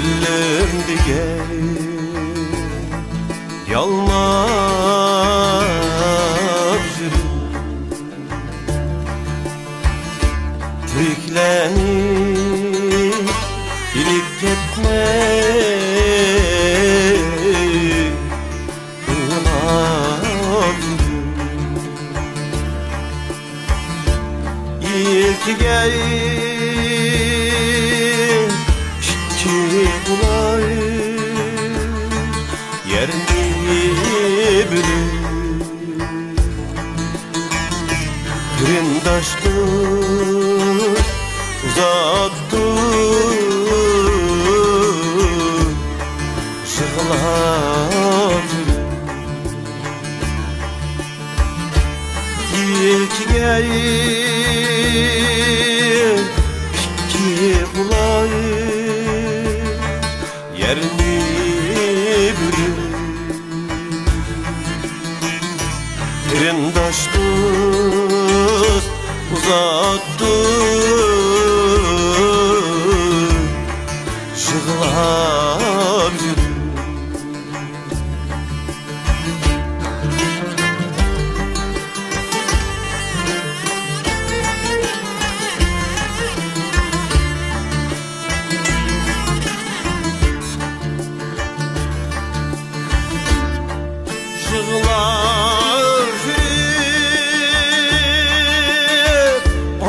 gülüm diye yalnız Tiriklenip ilip gitmek İlk gel iki bulay yerini bilir Kırındaştı uzattı şıklatır İlk gel iki bulay yerini bilir Kırındaştı uzattı şıklatır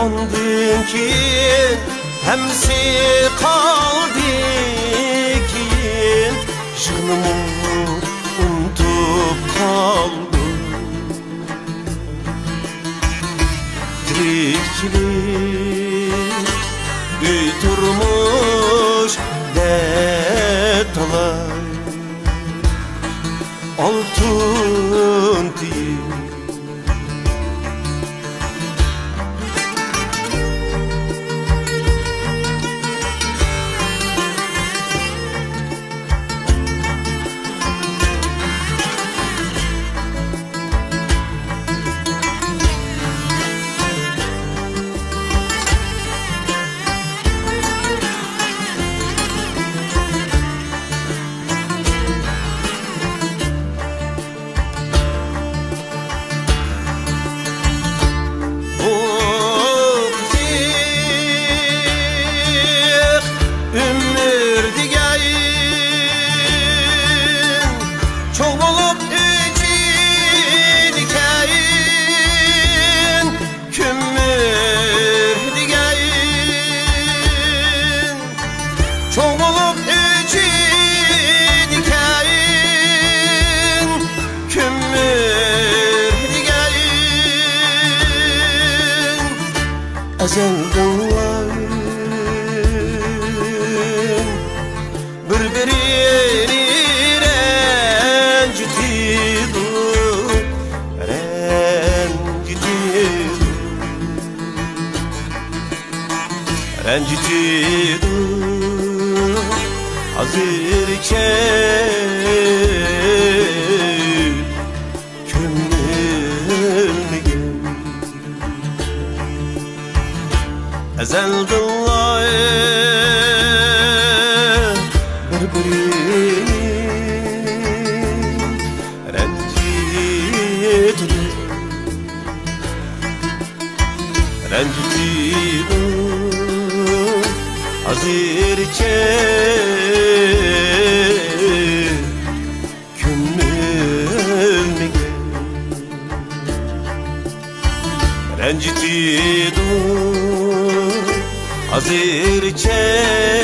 Andın ki hemsi kaldı ki Şınımı unutup kaldım Tirikçilik büyütürmüş detalar Altın değil Çok bulup içidiken kümmür digeyin Çok bulup içidiken kümmür digeyin Ezelden birbirini rencitidu hazırken kömülge ezeldillahi birbirini rencitidu hazırken kömülge rencitidu hazırken